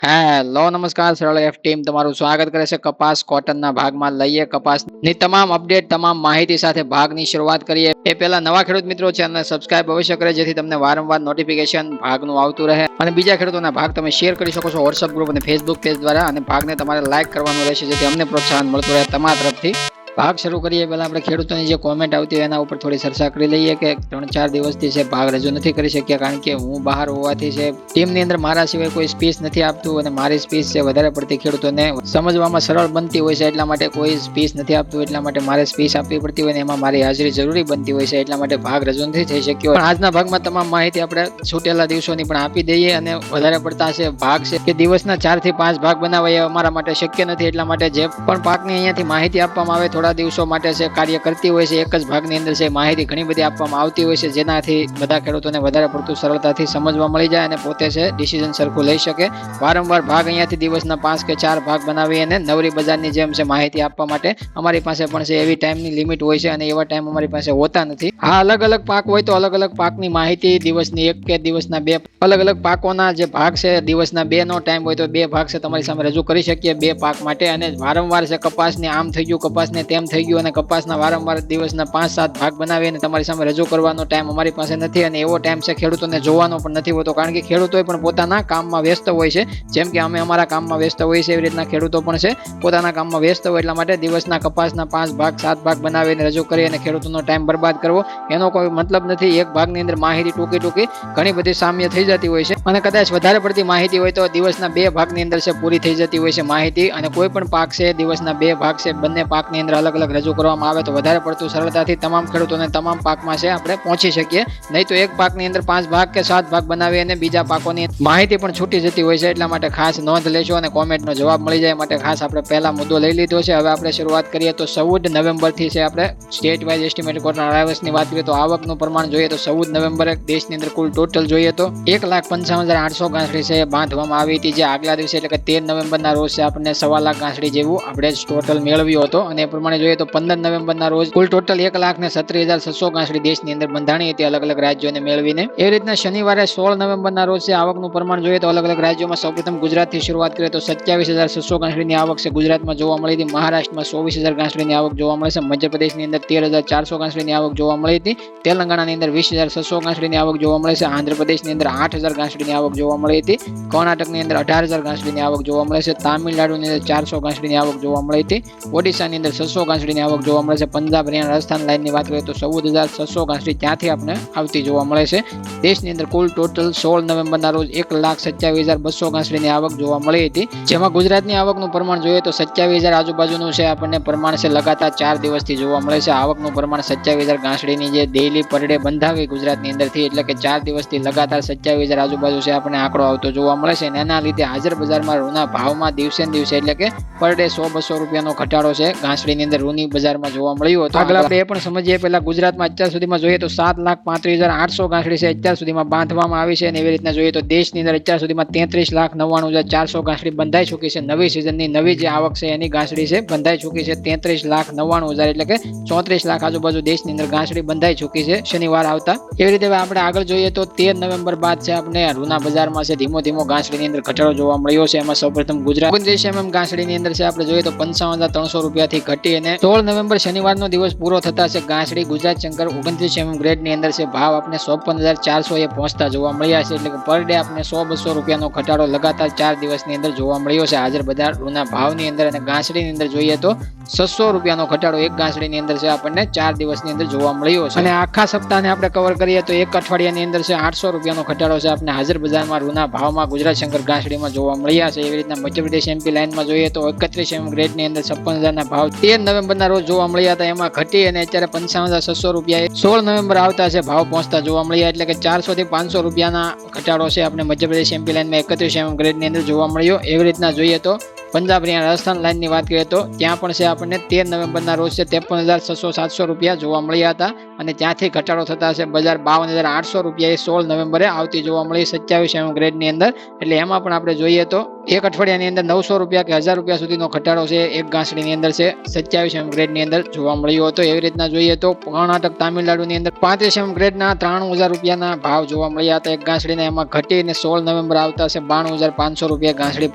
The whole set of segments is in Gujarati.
હેલો નમસ્કાર સરળ એફ ટીમ તમારું સ્વાગત કરે છે કપાસ કોટનના ભાગમાં લઈએ કપાસની તમામ અપડેટ તમામ માહિતી સાથે ભાગની શરૂઆત કરીએ એ પહેલા નવા ખેડૂત મિત્રો ચેનલને સબસ્ક્રાઇબ અવશ્ય કરે જેથી તમને વારંવાર નોટિફિકેશન ભાગનું આવતું રહે અને બીજા ખેડૂતોના ભાગ તમે શેર કરી શકો છો વોટ્સઅપ ગ્રુપ અને ફેસબુક પેજ દ્વારા અને ભાગને તમારે લાઇક કરવાનું રહેશે જેથી અમને પ્રોત્સાહન મળતું રહે તમારા તરફથી ભાગ શરૂ કરીએ પહેલા આપણે ખેડૂતોની જે કોમેન્ટ આવતી હોય એના ઉપર થોડી ચર્ચા કરી લઈએ કે 3-4 દિવસથી છે ભાગ રજૂ નથી કરી શક્યા કારણ કે હું બહાર હોવાથી છે ટીમની અંદર મારા સિવાય કોઈ સ્પીચ નથી આપતું અને મારી સ્પીચ છે વધારે પડતી ખેડૂતોને સમજવામાં સરળ બનતી હોય છે એટલા માટે કોઈ સ્પીચ નથી આપતું એટલા માટે મારે સ્પીચ આપવી પડતી હોય ને એમાં મારી હાજરી જરૂરી બનતી હોય છે એટલા માટે ભાગ રજૂ નથી થઈ શક્યો પણ આજના ભાગમાં તમામ માહિતી આપણે છૂટેલા દિવસોની પણ આપી દઈએ અને વધારે પડતા છે ભાગ છે કે દિવસના 4 થી 5 ભાગ બનાવવા એ અમારા માટે શક્ય નથી એટલા માટે જે પણ પાકની અહીંયાથી માહિતી આપવામાં આવે થોડા દિવસો માટે છે કાર્ય કરતી હોય છે એક જ ભાગની અંદર છે માહિતી ઘણી બધી આપવામાં આવતી હોય છે જેનાથી બધા ખેડૂતોને વધારે પડતું સરળતાથી સમજવા મળી જાય અને પોતે છે ડિસિઝન સરખું લઈ શકે વારંવાર ભાગ અહીંયાથી દિવસના 5 કે 4 ભાગ બનાવી અને નવરી બજારની જેમ છે માહિતી આપવા માટે અમારી પાસે પણ છે એવી ટાઈમની લિમિટ હોય છે અને એવા ટાઈમ અમારી પાસે હોતા નથી હા અલગ અલગ પાક હોય તો અલગ અલગ પાકની માહિતી દિવસની 1 કે દિવસના 2 અલગ અલગ પાકોના જે ભાગ છે દિવસના 2 નો ટાઈમ હોય તો 2 ભાગ છે તમારી સામે રજૂ કરી શકીએ 2 પાક માટે અને વારંવાર છે કપાસને આમ થઈ ગયું કપાસને તેમ થઈ ગયું અને કપાસના વારંવાર દિવસના 5-7 ભાગ બનાવી અને તમારી સામે રજૂ કરવાનો ટાઈમ અમારી પાસે નથી અને એવો ટાઈમ છે ખેડૂતોને જોવાનો પણ નથી હોતો કારણ કે ખેડૂતો પણ પોતાના કામમાં વ્યસ્ત હોય છે જેમ કે અમે અમારા કામમાં વ્યસ્ત હોઈએ છીએ એવી રીતના ખેડૂતો પણ છે પોતાના કામમાં વ્યસ્ત હોય એટલા માટે દિવસના કપાસના 5 ભાગ 7 ભાગ બનાવીને રજૂ કરી અને ખેડૂતોનો ટાઈમ બરબાદ કરવો એનો કોઈ મતલબ નથી એક ભાગની અંદર માહિતી ટૂંકી ઘણી બધી સામ્ય થઈ જતી હોય છે અને કદાચ વધારે પડતી માહિતી હોય તો દિવસના 2 ભાગની અંદર છે પૂરી થઈ જતી હોય છે માહિતી અને કોઈ પણ પાક છે દિવસના 2 ભાગ છે બંને પાકની અંદર અલગ અલગ રજૂ કરવામાં આવે તો વધારે પડતું સરળતાથી તમામ ખેડૂતોને તમામ પાકમાં છે આપણે પહોંચી શકીએ નહીં તો એક પાકની અંદર 5 ભાગ કે 7 ભાગ બનાવી અને બીજા પાકોની માહિતી પણ છૂટી જતી હોય છે એટલા માટે ખાસ નોંધ લેશો અને કોમેન્ટનો જવાબ મળી જાય માટે ખાસ આપણે પહેલા મુદ્દો લઈ લીધો છે હવે આપણે શરૂઆત કરીએ તો 14 નવેમ્બરથી છે આપણે સ્ટેટ વાઇઝ એસ્ટિમેટ કોટન અરાઇવલ્સની વાત કરીએ તો આવકનું પ્રમાણ જોઈએ તો 14 નવેમ્બરે દેશની અંદર કુલ ટોટલ જોઈએ તો 1,55,800 ગાંસડી છે બાંધવામાં આવી હતી જે આગલા દિવસે એટલે કે 13 નવેમ્બરના રોજ છે આપણને 1.25 લાખ ગાંસડી જેવું આપણે ટોટલ મેળવ્યો હતો અને એ પ્રમાણે જોઈએ તો 15 નવેમ્બરના રોજ કુલ ટોટલ 1,37,600 ગાંસડી દેશની અંદર બંધાણી હતી અલગ અલગ રાજ્યોને મેળવીને એ રીતના શનિવારે 16 નવેમ્બરના રોજ છે આવકનું પ્રમાણ જોઈએ તો અલગ અલગ રાજ્યોમાં સૌપ્રથમ ગુજરાતથી શરૂઆત કરીએ તો 27,600 ગાંસડીની આવક છે ગુજરાતમાં જોવા મળી હતી મહારાષ્ટ્રમાં 24,000 ગાંસડીની આવક જોવા મળે છે મધ્યપ્રદેશની અંદર 13,400 ગાંસડીની આવક જોવા મળી હતી તેલંગાણાની અંદર 20,600 ગાંસડીની આવક જોવા મળે છે આંધ્રપ્રદેશની અંદર 8,000 ગાંસડીની આવક જોવા મળી હતી કર્ણાટકની અંદર 18,000 ગાંસડીની આવક જોવા મળે છે તામિલનાડુની અંદર 400 ગાંસડીની આવક જોવા મળી હતી ઓડિશાની અંદર 600 ગાંસડીની આવક જોવા મળે છે પંજાબ હરિયાણા રાજસ્થાન લાઇનની વાત કરીએ તો 14,600 ગાંસડી ત્યાંથી આપણે આવતી જોવા મળે છે દેશની અંદર કુલ ટોટલ 16 નવેમ્બરના રોજ 1,27,200 ગાંસડીની આવક જોવા મળી હતી જેમાં ગુજરાતની આવકનું પ્રમાણ જોઈએ તો 27,000 આજુબાજુનું છે આપણને પ્રમાણ છે લગાતાર 4 દિવસથી જોવા મળે છે આવકનું પ્રમાણ 27,000 ગાંસડીની જે ડેઈલી પર ડે બંધાવી ગુજરાતની અંદરથી એટલે કે 4 દિવસથી લગાતાર 27,000 આજુબાજુ છે આપણને આંકડો આવતો જોવા મળે છે અને એના લીધે હાજર બજારમાં રૂના ભાવમાં દિવસે દિવસે એટલે કે પર ડે 100-200 રૂપિયાનો ઘટાડો છે ગાંસડીની અંદર રૂની બજારમાં જોવા મળ્યો હતો આગળ આપણે એ પણ સમજીએ પહેલા ગુજરાતમાં અત્યાર સુધીમાં જોઈએ તો 7,35,800 ગાંસડી છે અત્યાર સુધીમાં બાંધવામાં આવી છે અને એવી રીતના જોઈએ તો દેશની અંદર અત્યાર સુધીમાં 33,99,400 ગાંસડી બંધાઈ ચૂકી છે નવી સિઝનની નવી જે આવક છે એની ગાંસડી છે બંધાઈ ચૂકી છે 33,99,000 એટલે કે 34 લાખ આજુબાજુ દેશની અંદર ગાંસડી બંધાઈ ચૂકી છે શનિવાર આવતા એવી રીતે આપણે આગળ જોઈએ તો 13 નવેમ્બર બાદ છે આપણે રૂના બજારમાં છે ધીમો ગાંસડીની અંદર ઘટાડો જોવા મળ્યો છે એમાં સૌપ્રથમ ગુજરાત 29 ગાંસડીની અંદર છે આપણે જોઈએ તો 55,300 રૂપિયાથી ઘટી અને 16 નવેમ્બર શનિવારનો દિવસ પૂરો થતા છે ગાંસડી ગુજરાત શંકર 29 ગ્રેડની અંદર છે ભાવ આપણે 54,400 એ પહોંચતા જોવા મળ્યા છે એટલે કે પર ડે આપણે 100-200 રૂપિયાનો ઘટાડો લગાતાર 4 દિવસની અંદર જોવા મળ્યો છે હાજર બજાર રૂના ભાવની અંદર અને ગાંસડીની અંદર જોઈએ તો 600 રૂપિયાનો ઘટાડો એક ગાંસડીની અંદર છે આપણને 4 દિવસની અંદર જોવા મળ્યો છે અને આખા સપ્તાહને આપણે કવર કરીએ તો એક અઠવાડિયાની અંદર છે 800 રૂપિયાનો ઘટાડો છે આપણે હાજર બજારમાં રૂના ભાવમાં ગુજરાત શંકર ગાંસડીમાં જોવા મળ્યા છે એવી રીતના મધ્યપ્રદેશ એમપી લાઇનમાં જોઈએ તો 31 ગ્રેડની અંદર 56,000ના ભાવ 13 નવેમ્બરના રોજ જોવા મળ્યા હતા એમાં ઘટી અને અત્યારે 55,600 રૂપિયા 16 નવેમ્બર આવતા છે ભાવ પહોંચતા જોવા મળ્યા એટલે કે 400 થી 500 રૂપિયાના ઘટાડો છે આપણે મધ્યપ્રદેશ એમપી લાઇનમાં 31 ગ્રેડની અંદર જોવા મળ્યો એવી રીતના જોઈએ તો પંજાબ હરિયાણા રાજસ્થાન લાઇનની વાત કરીએ તો ત્યાં પણ છે આપણને 13 નવેમ્બરના રોજ છે 53,600-700 રૂપિયા જોવા મળ્યા હતા અને ત્યાંથી ઘટાડો થતા છે બજાર 52,800 રૂપિયા 16 નવેમ્બરે આવતી જોવા મળી 27 ગ્રેડની અંદર એટલે એમાં પણ આપણે જોઈએ તો એક અઠવાડિયાની અંદર 900 રૂપિયા કે 1000 રૂપિયા સુધીનો ઘટાડો છે એક ઘાસડીની અંદર છે 27 ગ્રેડની અંદર જોવા મળ્યો હતો. એવી રીતના જોઈએ તો કર્ણાટક તામિલનાડુની અંદર 35 ગ્રેડના 93,000 રૂપિયાના ભાવ જોવા મળ્યા હતા એક ઘાસડીને. એમાં ઘટીને 16 નવેમ્બર આવતા છે 92,500 રૂપિયા ઘાસડી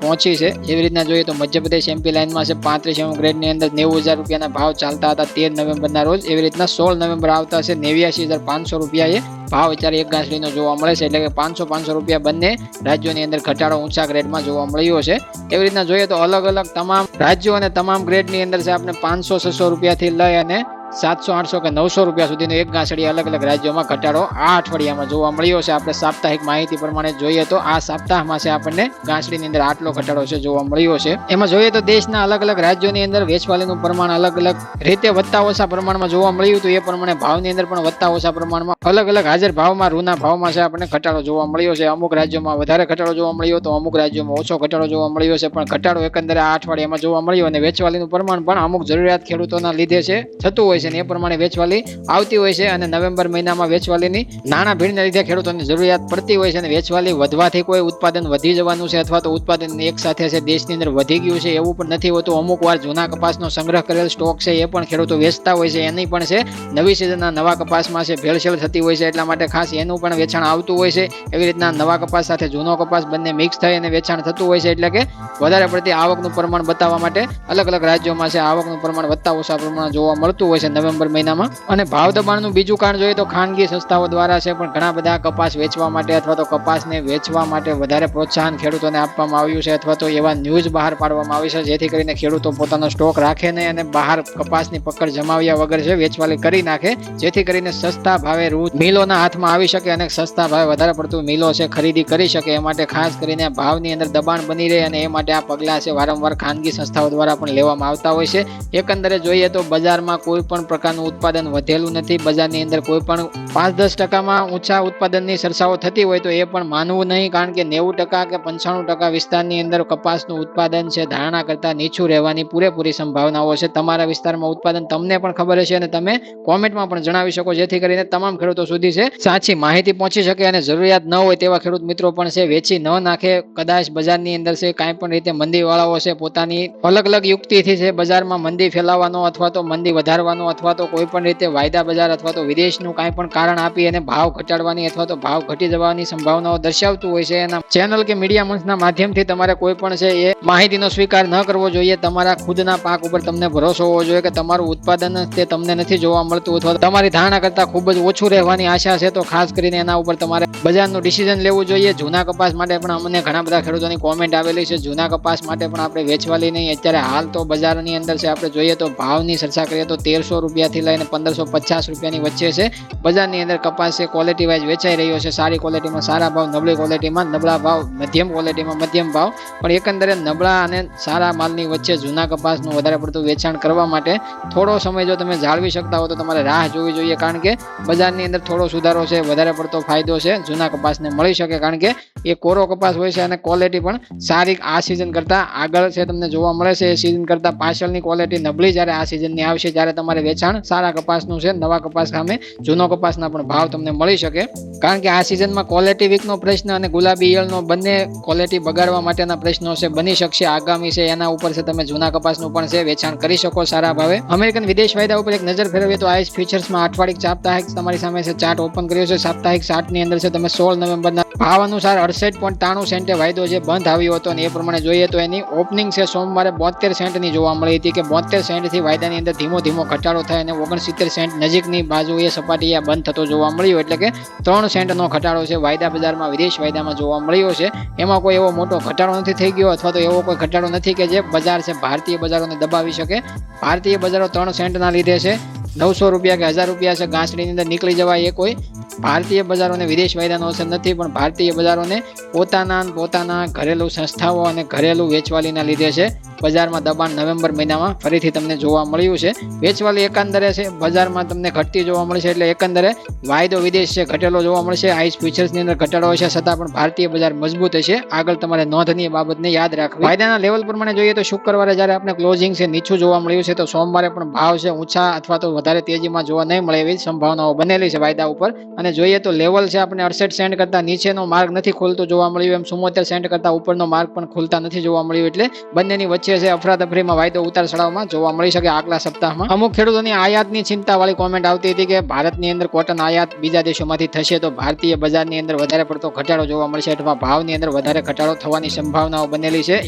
પહોંચી છે. એવી રીતના જોઈએ તો મધ્યપ્રદેશ એમપી લાઇનમાં છે 35 ગ્રેડની અંદર 90,000 રૂપિયાના ભાવ ચાલતા હતા 13 નવેમ્બરના રોજ. એવી રીતના 16 નવેમ્બર આવતા છે 89,500 રૂપિયા ભાવ અત્યારે એક ઘાસડીનો જોવા મળે છે. એટલે કે 500 રૂપિયા બંને રાજ્યોની અંદર ઘટાડો ઊંચા ગ્રેડમાં જોવા મળ્યો છે. એવી રીતના જોઈએ તો અલગ અલગ તમામ રાજ્યો અને તમામ ગ્રેડની અંદર છે આપણે 500-600 રૂપિયાથી લઈ અને 700-800 કે 900 રૂપિયા સુધીનો એક ઘાસડી અલગ અલગ રાજ્યોમાં ઘટાડો આ અઠવાડિયામાં જોવા મળ્યો છે. આપણે સાપ્તાહિક માહિતી પ્રમાણે જોઈએ તો આ સપ્તાહમાં છે આપણને ઘાસડીની અંદર આટલો ઘટાડો છે જોવા મળ્યો છે. એમાં જોઈએ તો દેશના અલગ અલગ રાજ્યોની અંદર વેચવાલીનું પ્રમાણ અલગ અલગ રીતે વધતા ઓછા પ્રમાણમાં જોવા મળ્યું હતું. એ પ્રમાણે ભાવની અંદર પણ વધતા ઓછા પ્રમાણમાં અલગ અલગ હાજર ભાવમાં રૂના ભાવમાં છે આપણને ઘટાડો જોવા મળ્યો છે. અમુક રાજ્યોમાં વધારે ઘટાડો જોવા મળ્યો તો અમુક રાજ્યોમાં ઓછો ઘટાડો જોવા મળ્યો છે. પણ ઘટાડો એકંદરે આ અઠવાડિયામાં જોવા મળ્યો અને વેચવાલીનું પ્રમાણ પણ અમુક જરૂરિયાત ખેડૂતોના લીધે છે થતું હોય છે. એ પ્રમાણે વેચવાલી આવતી હોય છે અને નવેમ્બર મહિનામાં વેચવાલીની નાણાં ભીડના લીધે ખેડૂતોની જરૂરિયાત પડતી હોય છે અને વેચવાલી વધવાથી કોઈ ઉત્પાદન વધી જવાનું છે અથવા તો ઉત્પાદન એક સાથે છે દેશની અંદર વધી ગયું છે એવું પણ નથી હોતું. અમુક વાર જૂના કપાસનો સંગ્રહ કરેલ સ્ટોક છે એ પણ ખેડૂતો વેચતા હોય છે. એની પણ છે નવી સિઝનના નવા કપાસમાં છે ભેળસેળ થતી હોય છે. એટલા માટે ખાસ એનું પણ વેચાણ આવતું હોય છે. એવી રીતના નવા કપાસ સાથે જૂનો કપાસ બંને મિક્સ થઈ અને વેચાણ થતું હોય છે. એટલે કે વધારે પડતી આવકનું પ્રમાણ બતાવવા માટે અલગ અલગ રાજ્યોમાં છે આવકનું પ્રમાણ વધતા ઓછા પ્રમાણ જોવા મળતું હોય છે નવેમ્બર મહિનામાં. અને ભાવ દબાણનું બીજું કારણ જોઈએ તો ખાનગી સંસ્થાઓ દ્વારા છે પણ ઘણા બધા કપાસ વેચવા માટે અથવા તો કપાસને વેચવા માટે વધારે પ્રોત્સાહન ખેડૂતોને આપવામાં આવ્યું છે અથવા તો એવા ન્યૂઝ બહાર પાડવામાં આવી છે જેથી કરીને ખેડૂતો પોતાનો સ્ટોક રાખે નહીં અને બહાર કપાસની પકડ જમાવ્યા વગર છે વેચવાલી કરી નાખે જેથી કરીને સસ્તા ભાવે રૂ મિલોના હાથમાં આવી શકે અને સસ્તા ભાવે વધારે પડતું મિલો છે ખરીદી કરી શકે. એ માટે ખાસ કરીને ભાવની અંદર દબાણ બની રહે અને એ માટે આ પગલાં છે વારંવાર ખાનગી સંસ્થાઓ દ્વારા પણ લેવામાં આવતા હોય છે. એકંદરે જોઈએ તો બજારમાં કોઈ પણ પ્રકારનું ઉત્પાદન વધેલું નથી. બજારની અંદર કોઈ પણ 5-10% ઊંચા ઉત્પાદનની ચર્ચાઓ થતી હોય તો એ પણ માનવું નહીં કારણ કે 90% કે 95% વિસ્તારની અંદર કપાસનું ઉત્પાદન છે ધારણા કરતા નીચું રહેવાની પૂરેપૂરી સંભાવનાઓ છે. તમારા વિસ્તારમાં ઉત્પાદન તમને પણ ખબર હશે અને તમે કોમેન્ટમાં પણ જણાવી શકો જેથી કરીને તમામ ખેડૂતો સુધી છે સાચી માહિતી પહોંચી શકે અને જરૂરિયાત ન હોય તેવા ખેડૂત મિત્રો પણ છે વેચી ન નાખે. કદાચ બજારની અંદર છે કાંઈ પણ રીતે મંદીવાળાઓ છે પોતાની અલગ અલગ યુક્તિથી છે બજારમાં મંદી ફેલાવવાનો અથવા તો મંદી વધારવાનો અથવા તો કોઈ પણ રીતે વાયદા બજાર અથવા તો વિદેશનું કાંઈ પણ કારણ આપી અને ભાવ ઘટાડવાની અથવા તો ભાવ ઘટી જવાની સંભાવનાઓ દર્શાવતું હોય છે. એના ચેનલ કે મીડિયા મંચના માધ્યમથી તમારે કોઈ પણ છે એ માહિતીનો સ્વીકાર ન કરવો જોઈએ. તમારા ખુદના પાક ઉપર તમને ભરોસો હોવો જોઈએ કે તમારું ઉત્પાદન તે તમને નથી જોવા મળતું અથવા તમારી ધારણા કરતા ખૂબ જ ઓછું રહેવાની આશા છે તો ખાસ કરીને એના ઉપર તમારે બજારનું ડિસિઝન લેવું જોઈએ. જૂના કપાસ માટે પણ અમને ઘણા બધા ખેડૂતોની કોમેન્ટ આવેલી છે. જૂના કપાસ માટે પણ આપણે વેચવાલી નહીં. અત્યારે હાલ તો બજારની અંદર છે આપણે જોઈએ તો ભાવની ચર્ચા કરીએ તો 1300 રૂપિયાથી લઈને 1550 રૂપિયાની વચ્ચે છે બજારની અંદર કપાસ છે ક્વોલિટી વાઇઝ વેચાઈ રહ્યો છે. સારી ક્વોલિટીમાં સારા ભાવ, નબળી ક્વોલિટીમાં નબળા ભાવ, મધ્યમ ક્વોલિટીમાં મધ્યમ ભાવ. પણ એકંદરે નબળા અને સારા માલની વચ્ચે જૂના કપાસનું વધારે પડતું વેચાણ કરવા માટે થોડો સમય જો તમે જાળવી શકતા હો તો તમારે રાહ જોવી જોઈએ કારણ કે બજારની અંદર થોડો સુધારો છે વધારે પડતો ફાયદો છે જૂના કપાસને મળી શકે કારણ કે એ કોરો કપાસ હોય છે અને ક્વોલિટી પણ સારી આ સિઝન કરતાં આગળ છે તમને જોવા મળે છે. એ સિઝન કરતાં પાછળની ક્વોલિટી નબળી જ્યારે આ સિઝનની આવશે ત્યારે તમારે વેચાણ સારા કપાસનું છે નવા કપાસ સામે જૂનો કપાસના પણ ભાવ તમને મળી શકે કારણ કે આ સિઝનમાં ક્વોલિટી વીકનો પ્રશ્ન અને ગુલાબી ઈયળનો બંને ક્વોલિટી બગાડવા માટેના પ્રશ્નો છે બની શકશે આગામી છે. એના ઉપર છે તમે જૂના કપાસનું પણ છે વેચાણ કરી શકો સારા ભાવે. અમેરિકન વિદેશ વાયદા ઉપર એક નજર ફેરવીએ તો આઈસ ફ્યુચર્સમાં અઠવાડિક સાપ્તાહિક તમારી સામે છે ચાર્ટ ઓપન કર્યો છે. સાપ્તાહિક ચાર્ટની અંદર છે તમે 16 નવેમ્બરના ભાવ અનુસાર 68.93 સેન્ટે વાયદો જે બંધ આવ્યો હતો અને એ પ્રમાણે જોઈએ તો એની ઓપનિંગ છે સોમવારે 72 સેન્ટની જોવા મળી હતી કે 72 સેન્ટથી વાયદાની અંદર ધીમો ધીમો ઘટાડો થાય અને 69 સેન્ટ નજીકની બાજુએ સપાટીએ બંધ થતો જોવા મળ્યો એટલે કે 3 સેન્ટનો ઘટાડો છે વાયદા બજારમાં વિદેશ વાયદામાં જોવા મળ્યો છે. એમાં કોઈ એવો મોટો ઘટાડો નથી થઈ ગયો અથવા તો એવો કોઈ ઘટાડો નથી કે જે બજાર છે ભારતીય બજારોને દબાવી શકે. ભારતીય બજારો 3 સેન્ટના લીધે છે 900 રૂપિયા કે 1000 રૂપિયા છે ઘાસડીની અંદર નીકળી જવાય એ કોઈ ભારતીય બજારોને વિદેશ વાયદાનો અસર નથી પણ ભારતીય બજારોને પોતાના ઘરેલું સંસ્થાઓ અને ઘરેલું વેચવાલીના લીધે છે બજારમાં દબાણ નવેમ્બર મહિનામાં ફરીથી તમને જોવા મળ્યું છે. વેચવાલી એકંદરે છે બજારમાં તમને ઘટતી જોવા મળશે એટલે એકંદરે વાયદો વિદેશ છે ઘટેલો જોવા મળશે. આઈસ ફ્યુચર્સની અંદર ઘટાડો હશે છતાં પણ ભારતીય બજાર મજબૂત હશે. આગળ તમારે નોંધનીય બાબતને યાદ રાખવી. વાયદાના લેવલ પ્રમાણે જોઈએ તો શુક્રવારે જ્યારે આપણે ક્લોઝિંગ છે નીચું જોવા મળ્યું છે તો સોમવારે પણ ભાવ છે ઊંચા અથવા તો વધારે તેજીમાં જોવા નહીં મળે એવી સંભાવનાઓ બનેલી છે વાયદા ઉપર અને અને જોઈએ તો લેવલ છે આપણે 68 સેન્ટ કરતા નીચેનો માર્ગ નથી ખોલતો જોવા મળ્યું, એમ 74 સેન્ટ કરતા ઉપરનો માર્ગ પણ ખોલતા નથી જોવા મળ્યું. એટલે બંનેની વચ્ચે છે અફરાતફરીમાં વાયદો ઉતાર ચઢાવમાં જોવા મળી શકે આગલા સપ્તાહમાં. અમુક ખેડૂતોની આયાતની ચિંતાવાળી કોમેન્ટ આવતી હતી કે ભારતની અંદર કોટન આયાત બીજા દેશોમાંથી થશે તો ભારતીય બજારની અંદર વધારે પડતો ઘટાડો જોવા મળશે અથવા ભાવની અંદર વધારે ઘટાડો થવાની સંભાવનાઓ બનેલી છે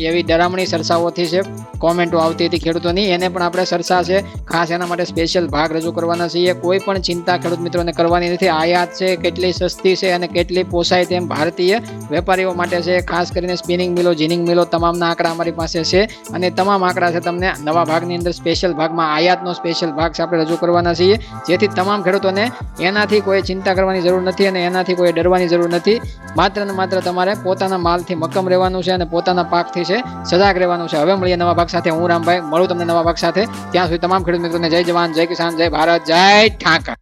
એવી ડરામણી ચર્ચાઓથી છે કોમેન્ટો આવતી હતી ખેડૂતોની. એને પણ આપણે ચર્ચા છે ખાસ એના માટે સ્પેશિયલ ભાગ રજૂ કરવાના છીએ. કોઈ પણ ચિંતા ખેડૂત મિત્રોને કરવાની નથી. આયાત છે કેટલી સસ્તી છે અને કેટલી પોસાય તેમ ભારતીય વેપારીઓ માટે છે. ખાસ કરીને સ્પિનિંગ મિલો, જીનિંગ મિલો તમામના આંકડા અમારી પાસે છે અને તમામ આંકડા છે તમને નવા ભાગની અંદર સ્પેશિયલ ભાગમાં આયાતનો સ્પેશિયલ ભાગ છે આપણે રજૂ કરવાના છીએ, જેથી તમામ ખેડૂતોને એનાથી કોઈ ચિંતા કરવાની જરૂર નથી અને એનાથી કોઈ ડરવાની જરૂર નથી. માત્ર ને માત્ર તમારે પોતાના માલથી મક્કમ રહેવાનું છે અને પોતાના પાકથી છે સજાગ રહેવાનું છે. હવે મળીએ નવા ભાગ સાથે. હું રામભાઈ મળું તમને નવા ભાગ સાથે. ત્યાં સુધી તમામ ખેડૂત મિત્રોને જય જવાન, જય કિસાન, જય ભારત, જય ઠાકર.